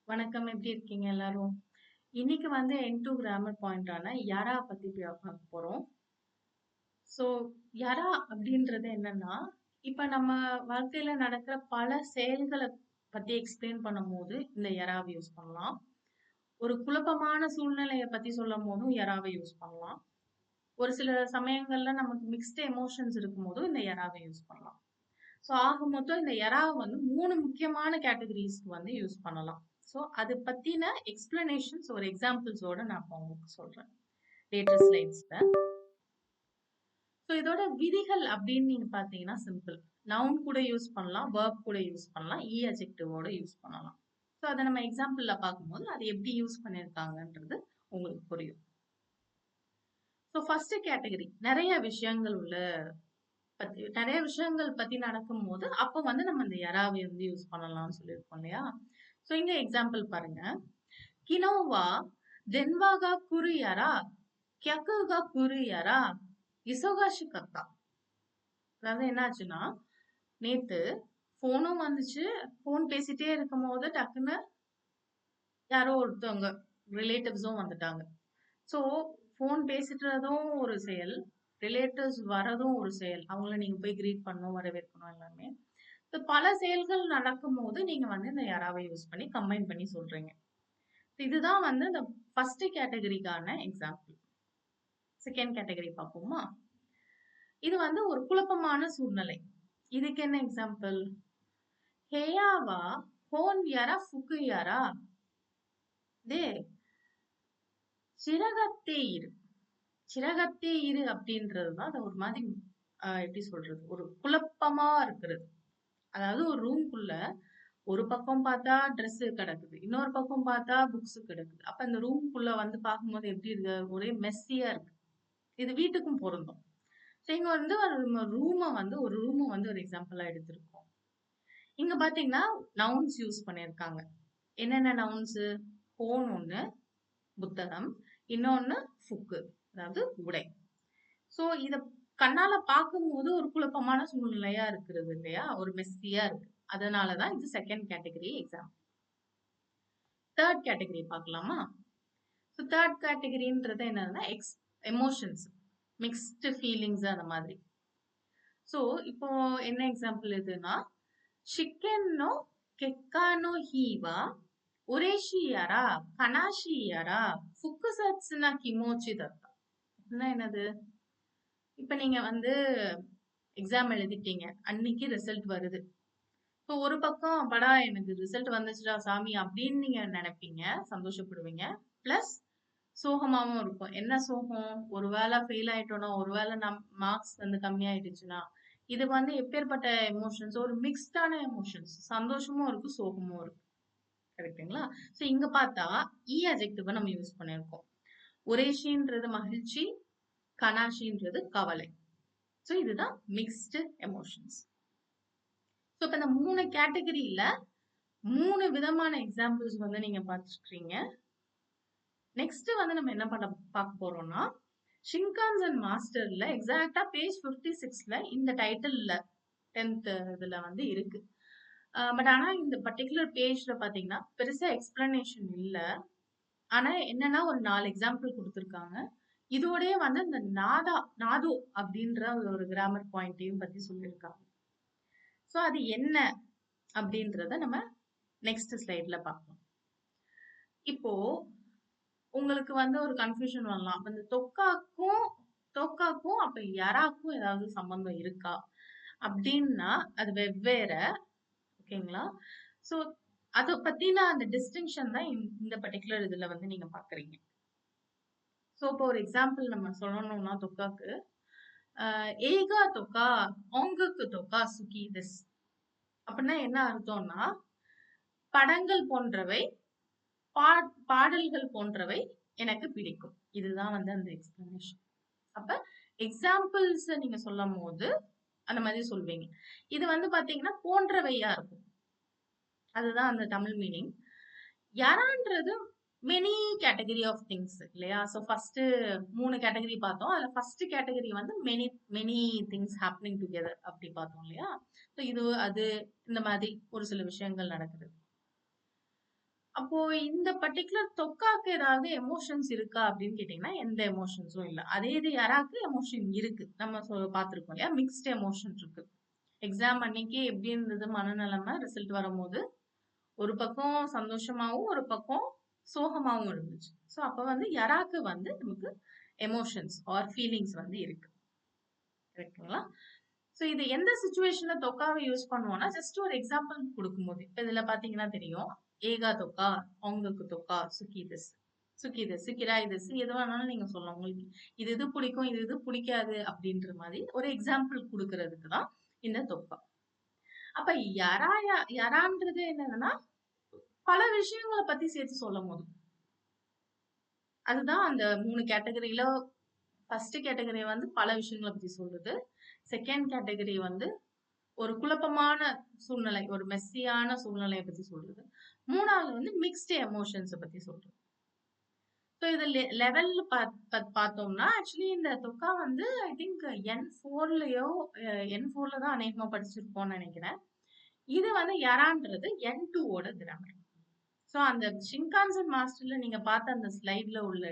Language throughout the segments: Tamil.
வணக்கம். எப்படி இருக்கீங்க எல்லாரும்? இன்னைக்கு வந்து N2 கிராமர் பாயிண்டான யரா பத்தி பார்க்க போறோம். ஸோ யரா அப்படின்றது என்னன்னா, இப்ப நம்ம வாழ்க்கையில நடக்கிற பல செயல்கள பத்தி எக்ஸ்பிளைன் பண்ணும்போது இந்த யராவ யூஸ் பண்ணலாம். ஒரு குழப்பமான சூழ்நிலைய பத்தி சொல்லும்போதும் யராவ யூஸ் பண்ணலாம். ஒரு சில சமயங்கள்ல நமக்கு மிக்ஸ்ட் எமோஷன்ஸ் இருக்கும்போதும் இந்த யராவ யூஸ் பண்ணலாம். ஸோ ஆக மொத்தம் இந்த எராவ வந்து 3 முக்கியமான கேட்டகரீஸ்க்கு வந்து யூஸ் பண்ணலாம். ஸோ அது பத்தின எக்ஸ்பிளனேஷன்ஸ் ஒரு எக்ஸாம்பிள்ஸோட நான் இப்ப உங்களுக்கு சொல்றேன். லேட்டர் ஸ்லைட்ஸ்ல. ஸோ இதோட விதிகள் அப்படின்னு நீங்க பார்த்தீங்கன்னா சிம்பிள். நவுன் கூட யூஸ் பண்ணலாம், வெர்ப் கூட யூஸ் பண்ணலாம், அட்ஜெக்டிவோட யூஸ் பண்ணலாம். ஸோ அத நம்ம எக்ஸாம்பிள்ல பார்க்கும்போது அது எப்படி யூஸ் பண்ணியிருக்காங்கன்றது உங்களுக்கு புரியும். ஸோ ஃபர்ஸ்ட் கேட்டகரி நெறைய விஷயங்கள் பத்தி நடக்கும்போது, அப்ப வந்து நம்ம இந்த யராவை வந்து யூஸ் பண்ணலாம்னு சொல்லியிருக்கோம் இல்லையா? ஸோ இங்க எக்ஸாம்பிள் பாருங்க. கினோவா தென்வாகா குரியாரா கியக்குகா குரியாரா இசோகாஷி கத்தா. அதாவது என்ன ஆச்சுன்னா, நேத்து ஃபோனும் வந்துச்சு. ஃபோன் பேசிட்டே இருக்கும்போது டக்குன்னு யாரோ ஒருத்தவங்க ரிலேட்டிவ்ஸும் வந்துட்டாங்க. ஸோ ஃபோன் பேசிட்டுறதும் ஒரு செயல். ரிலேட்டிவ்ஸ் வரதும் ஒரு செயல். அவங்கள நீங்க போய் கிரீட் பண்ணணும், வரவேற்கணும் எல்லாமே. பல செயல்கள் நடக்கும்போது நீங்க வந்து இந்த யாராவை யூஸ் பண்ணி கம்பைன் பண்ணி சொல்றீங்க. இதுதான் வந்து இந்த ஃபர்ஸ்ட் கேட்டகரிக்கான எக்ஸாம்பிள். செகண்ட் கேட்டகரி பார்ப்போமா? இது வந்து ஒரு குழப்பமான சூழ்நிலை. இதுக்கு என்ன எக்ஸாம்பிள்? ஹேயாவா ஹோன் யாரா ஃபுக்கு யாரா டே சிரகத்தே இரு. சிரகத்தே இரு அப்படின்றது தான் அது ஒரு மாதிரி எப்படி சொல்றது? ஒரு குழப்பமா இருக்கிறது. அதாவது ஒரு ரூம்குள்ள ஒரு பக்கம் பார்த்தா ட்ரெஸ் கிடக்குது. இன்னொரு பக்கம் பார்த்தா புக்ஸ் கிடக்குது. அப்ப இந்த ரூம்குள்ள வந்து பார்க்கும்போது எப்படி இருக்கு? ஒரே மெஸ்ஸியா இருக்கு. இது வீட்டுக்கும் பொருந்தும். ஸோ இங்க வந்து ஒரு ரூம வந்து ஒரு எக்ஸாம்பிளா எடுத்திருக்கோம். இங்க பார்த்தீங்கன்னா, நவுன்ஸ் யூஸ் பண்ணியிருக்காங்க. என்னென்ன நவுன்ஸு? ஃபோன் ஒண்ணு, புத்தகம். இன்னொன்னு ஃபுக்கு. அதாவது உடை. ஸோ இத கண்ணால பார்க்கும்போது ஒரு குழப்பமான சூழ்நிலையா இருக்கிறது இல்லையா? ஒரு மெஸ்ஸியா இருக்கு. அதனால தான் இது second category example. Third category பார்க்கலாமா? ஸோ தேர்ட் கேட்டகரின்றது என்னன்னா, எமோஷன்ஸ். மிக்ஸ்டு ஃபீலிங்ஸ் அந்த மாதிரி. ஸோ இப்போ என்ன எக்ஸாம்பிள் இதுன்னா, "ஷிக்கென் நோ கெக்கா நோ ஹீவா உரேஷியாரா கனாஷியாரா ஃபுக்குசட்சுனா கிமோச்சி தத்தா." அப்படின்னா என்னது? இப்ப நீங்க வந்து எக்ஸாம் எழுதிட்டீங்க. அன்னைக்கு ரிசல்ட் வருது. ஸோ ஒரு பக்கம் அப்பாடா எனக்கு ரிசல்ட் வந்துச்சுடா சாமி அப்படின்னு நீங்க நினைப்பீங்க, சந்தோஷப்படுவீங்க. பிளஸ் சோகமாவும் இருக்கும். என்ன சோகம்? ஒரு வேளை ஃபெயில் ஆயிட்டோம்னா, ஒரு வேளை மார்க்ஸ் வந்து கம்மியாயிடுச்சுன்னா, இது வந்து எப்பேர்ப்பட்ட எமோஷன்ஸ்? ஒரு மிக்ஸ்டான எமோஷன்ஸ். சந்தோஷமும் இருக்கு, சோகமும் இருக்கு. கரெக்ட்டுங்களா? ஸோ இங்க பார்த்தா அட்ஜெக்டிவ நம்ம யூஸ் பண்ணியிருக்கோம். உரேஷின்றது மகிழ்ச்சி, கனாஷின்றது கவலை. ஸோ இதுதான் மிக்ஸ்டு எமோஷன்ஸ். ஸோ இப்ப இந்த 3 கேட்டகரியில 3 விதமான எக்ஸாம்பிள்ஸ் வந்து நீங்க பார்த்துருக்கீங்க. நெக்ஸ்ட் வந்து நம்ம என்ன பார்க்க போறோம்னா, ஷின்கான்சன் மாஸ்டர்ல எக்ஸாக்ட்டா பேஜ் 56ல இந்த டைட்டில்ல 10th இதுல வந்து இருக்கு. பட் ஆனா இந்த பர்ட்டிகுலர் பேஜ்ல பாத்தீங்கன்னா பெருசா எக்ஸ்பிளனேஷன் இல்ல. ஆனா என்னன்னா ஒரு 4 எக்ஸாம்பிள் குடுத்திருக்காங்க. இதோடயே வந்து இந்த நாதோ அப்படின்ற ஒரு கிராமர் பாயிண்ட்டையும் பத்தி சொல்லியிருக்காங்க. சோ அது என்ன அப்படின்றத நம்ம நெக்ஸ்ட் ஸ்லைட்ல பார்ப்போம். இப்போ உங்களுக்கு வந்து ஒரு கன்ஃபியூஷன் வரலாம். அப்ப இந்த தொக்காக்கும் அப்ப யராக்கும் ஏதாவது சம்பந்தம் இருக்கா? அப்படின்னா அது வெவ்வேற. ஓகேங்களா? சோ அத பத்தின அந்த டிஸ்டிங்ஷன் தான் இந்த பர்ட்டிகுலர் இதுல வந்து நீங்க பார்க்குறீங்க. சோ இப்போ ஒரு எக்ஸாம்பிள் நம்ம சொல்லணும்னா தொக்காக்கு, ஏகா தொக்கா, ஒங்குக்கு தொக்கா சுகி திஸ். அப்படின்னா என்ன அர்த்தம்னா, படங்கள் போன்றவை, பாடல்கள் போன்றவை எனக்கு பிடிக்கும். இதுதான் வந்து அந்த எக்ஸ்பிளனேஷன். அப்ப எக்ஸாம்பிள்ஸ் நீங்க சொல்லும்போது அந்த மாதிரி சொல்வீங்க. இது வந்து பாத்தீங்கன்னா போன்றவையா இருக்கும். அதுதான் அந்த தமிழ் மீனிங். யரான்றது மெனி கேட்டகரி ஆஃப் திங்ஸ் இல்லையா? ஸோ ஃபர்ஸ்ட் 3 கேட்டகரி பார்த்தோம். அதுல ஃபர்ஸ்ட் கேட்டகரி வந்து many many things happening together அப்படி பார்த்தோம் இல்லையா? ஸோ இது அது இந்த மாதிரி ஒரு சில விஷயங்கள் நடக்குது. அப்போ இந்த பர்ட்டிகுலர் தொக்காக்கு ஏதாவது எமோஷன்ஸ் இருக்கா அப்படின்னு கேட்டீங்கன்னா எந்த எமோஷன்ஸும் இல்ல. அதே இது யாராக்கு எமோஷன் இருக்கு. நம்ம பார்த்திருக்கோம் இல்லையா? மிக்ஸ்ட் எமோஷன் இருக்கு. எக்ஸாம் அன்னைக்கு எப்படி இருந்தது மனநிலைமை ரிசல்ட் வரும்போது ஒரு பக்கம் சந்தோஷமாவும் ஒரு பக்கம் சோகமாவும் இருந்துச்சு. ஸோ அப்ப வந்து யாராக்கு வந்து நமக்கு எமோஷன்ஸ் ஆர் ஃபீலிங்ஸ் வந்து இருக்கு. கரெக்ட்டுங்களா? ஸோ இது எந்த சிச்சுவேஷன்ல தொக்காவை யூஸ் பண்ணுவோம்னா, ஜஸ்ட் ஒரு எக்ஸாம்பிள் குடுக்கும்போது. இப்ப இதுல பார்த்தீங்கன்னா தெரியும். ஏகா தொக்கா, அவங்களுக்கு தொக்கா, சுக்கி திஸ். சுக்கி திஸ், கிராய் திஸ் எது வேணாலும் நீங்க சொல்லலாம். உங்களுக்கு இது இது பிடிக்கும், இது இது பிடிக்காது அப்படின்ற மாரி ஒரு எக்ஸாம்பிள் குடுக்குறதுக்கு தான் இந்த தொக்கா. அப்ப யரான்றது என்னன்னா, பல விஷயங்கள பத்தி சேர்த்து சொல்லும்போது. அதுதான் அந்த 3 கேட்டகரியில ஃபர்ஸ்ட் கேட்டகரி வந்து பல விஷயங்கள பத்தி சொல்லுது. செகண்ட் கேட்டகரி வந்து ஒரு குழப்பமான சூழ்நிலை, ஒரு மெஸ்ஸியான சூழ்நிலைய பத்தி சொல்றது. 3வது வந்து மிக்ஸ்ட் எமோஷன்ஸ பத்தி சொல்றது. ஸோ இது லெவல்ல பார்த்தோம்னா, ஆக்சுவலி இந்த தொக்கா வந்து ஐ திங்க் N4லயோ N4ல தான் அநேகமா படிச்சிருப்போம்னு நெனைக்கிறேன். இது வந்து யரான்றது N2 ஓட கிராமர். ஸோ அந்த ஷின்கான்சன் மாஸ்டர்ல நீங்க பார்த்த அந்த ஸ்லைட்ல உள்ள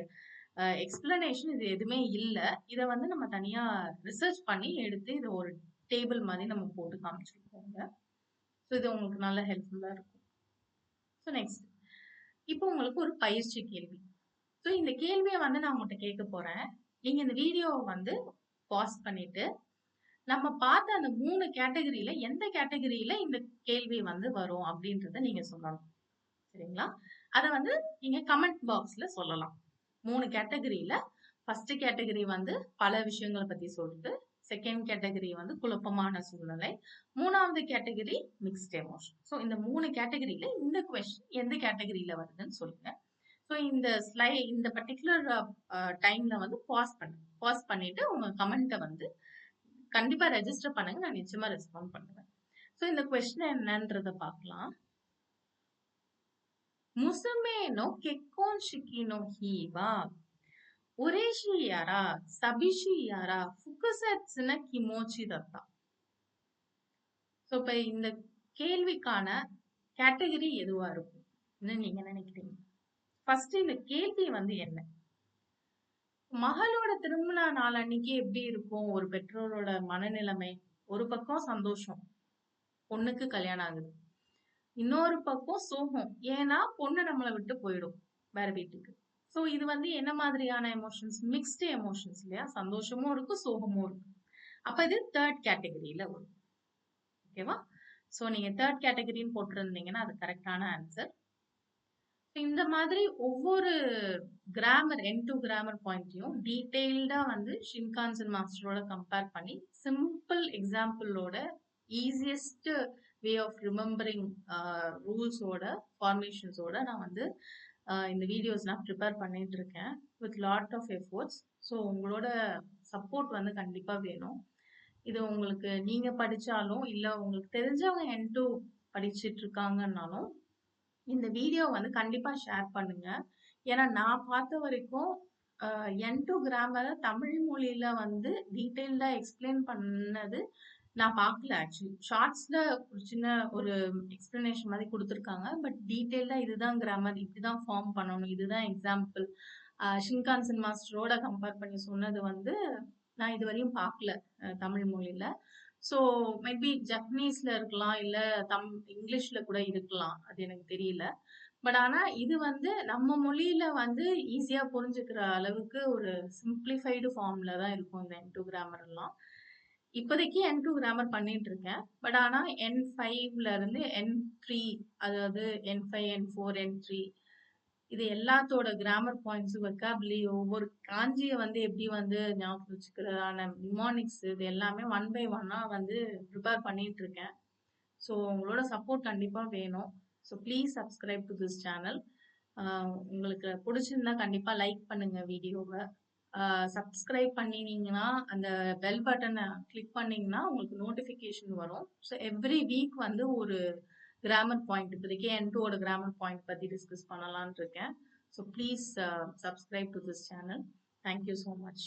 எக்ஸ்பிளனேஷன் இது எதுவுமே இல்ல. இத வந்து நம்ம தனியா ரிசர்ச் பண்ணி எடுத்து இத ஒரு டேபிள் மாரி நம்ம போட்டு காமிச்சிருக்கோங்க. ஸோ இது உங்களுக்கு நல்ல ஹெல்ப்ஃபுல்லா இருக்கும். So next. இப்போ உங்களுக்கு ஒரு பயிற்சி கேள்வி. ஸோ இந்த கேள்விய வந்து நான் உங்கள்ட்ட கேட்க போறேன். நீங்க இந்த வீடியோவ வந்து பாஸ் பண்ணிட்டு, நம்ம பார்த்த அந்த 3 கேட்டகரியில எந்த கேட்டகரியில இந்த கேள்வி வந்து வரும் அப்படின்றத நீங்க சொல்லணும். சரிங்களா? அத வந்து நீங்க கமெண்ட் பாக்ஸ்ல சொல்லலாம். 3 கேட்டகரியில ஃபர்ஸ்ட் கேட்டகரி வந்து பல விஷயங்கள பத்தி சொல்றது. செகண்ட் கேட்டகரி வந்து குழப்பமான சூழ்நிலை. 3வது கேட்டகரி மிக்ஸ்ட் எமோஷன். ஸோ இந்த 3 கேட்டகரியில இந்த கொஸ்டின் எந்த கேட்டகரியில வருதுன்னு சொல்லுங்க. ஸோ இந்த பர்ட்டிகுலர் டைம்ல வந்து பாஸ் பண்ணிட்டு உங்க கமெண்ட்ட வந்து கண்டிப்பா ரெஜிஸ்டர் பண்ணுங்க. நான் நிச்சயமா ரெஸ்பாண்ட் பண்ணுவேன். ஸோ இந்த கொஸ்டின் என்னன்றத பார்க்கலாம். முசுமே நோ கெக்கோன் ஷிக்கி நோ ஹீவா உரேஷி யாரா சபிஷி யாரா ஃபுகுசெட்சுன கிமோச்சி தத்தா. ஸோ இப்ப இந்த கேள்விக்கான கேட்டகரி எதுவா இருக்கும்னு நீங்க நினைக்கிறீங்க? ஃபர்ஸ்ட் இந்த கேள்வி வந்து என்ன? மகளோட திருமண நாள் அன்னைக்கு எப்படி இருக்கும் ஒரு பெற்றோரோட மனநிலைமை? ஒரு பக்கம் சந்தோஷம். பொண்ணுக்கு கல்யாணம் ஆகுது. இன்னொரு பக்கம் சோகம். ஏன்னா பொண்ணு நம்மள விட்டு போயிடும். வேற வீட்டுக்கு. சோ இது வந்து என்ன மாதிரியான எமோஷன்ஸ்? மிக்ஸ்ட் எமோஷன்ஸ் இல்லையா? சந்தோஷமும் இருக்கு, சோகமும் இருக்கு. அப்ப இது 3 கேட்டகரியில வரும். ஓகேவா? சோ நீங்க 3 கேட்டகரின்னு போட்டிருந்தீங்கன்னா அது கரெக்டான ஆன்சர். இந்த மாதிரி ஒவ்வொரு கிராமர் N2 கிராமர் பாயிண்ட்டையும் டீடைல்டா வந்து ஷின்கான்சன் மாஸ்டரோட கம்பேர் பண்ணி சிம்பிள் எக்ஸாம்பிளோட ஈஸியஸ்ட் வே ஆஃப் ரிமெம்பரிங் ரூல்ஸோட ஃபார்மேஷன்ஸோட நான் வந்து இந்த வீடியோஸ் நான் ப்ரிப்பேர் பண்ணிட்டு இருக்கேன் with lot of efforts. So உங்களோட சப்போர்ட் வந்து கண்டிப்பா வேணும். இது உங்களுக்கு நீங்க படிச்சாலும் இல்ல உங்களுக்கு தெரிஞ்சவங்க N2 படிச்சிட்டு இருக்காங்கன்னாலும் இந்த வீடியோ வந்து கண்டிப்பா ஷேர் பண்ணுங்க. ஏன்னா நான் பார்த்த வரைக்கும் N2 கிராமர தமிழ் மொழியில வந்து டீட்டெயில்டா எக்ஸ்பிளைன் பண்ணது நான் பார்க்கல ஆக்சுவலி. ஷார்ட்ஸ்ல ஒரு சின்ன ஒரு எக்ஸ்பிளனேஷன் மாதிரி குடுத்துருக்காங்க. பட் டீட்டெயில்டா இதுதான் கிராமர், இப்படிதான் ஃபார்ம் பண்ணணும், இதுதான் எக்ஸாம்பிள். ஷின்கான்சன் மாஸ்டரோட கம்பேர் பண்ணி சொன்னது வந்து நான் இதுவரையும் பார்க்கல தமிழ் மொழியில. ஸோ மேபி ஜப்பனீஸ்ல இருக்கலாம், இல்ல இங்கிலீஷ்ல கூட இருக்கலாம். அது எனக்கு தெரியல. பட் ஆனா இது வந்து நம்ம மொழியில வந்து ஈஸியா புரிஞ்சுக்கிற அளவுக்கு ஒரு சிம்பிளிஃபைடு ஃபார்ம்ல தான் இருக்கும் இந்த N2 கிராமர் எல்லாம். இப்போதைக்கு N2 கிராமர் பண்ணிட்டு இருக்கேன். பட் ஆனா N5ல இருந்து N3 அதாவது N5, N4, N3 இது எல்லாத்தோட கிராமர் பாயிண்ட்ஸ், வெக்காபுலரி ஒவ்வொரு காஞ்சிய வந்து எப்படி வந்து ஞாபகம் வச்சுக்கிறதான நிமோனிக்ஸ் இது எல்லாமே ஒன் பை ஒன்னா வந்து ப்ரிப்பேர் பண்ணிட்டு இருக்கேன். ஸோ உங்களோட சப்போர்ட் கண்டிப்பா வேணும். So please subscribe to this channel. உங்களுக்கு பிடிச்சிருந்தா கண்டிப்பா லைக் பண்ணுங்க வீடியோவை. சப்ஸ்கிரைப் பண்ணினீங்கன்னா அந்த பெல் பட்டனை கிளிக் பண்ணீங்கன்னா உங்களுக்கு நோட்டிஃபிகேஷன் வரும். ஸோ எவ்ரி வீக் வந்து ஒரு கிராமர் பாயிண்ட் இப்போதைக்கு N2ஓட கிராமர் பாயிண்ட் பத்தி டிஸ்கஸ் பண்ணலாம்னு இருக்கேன். So please subscribe to this channel. Thank you so much.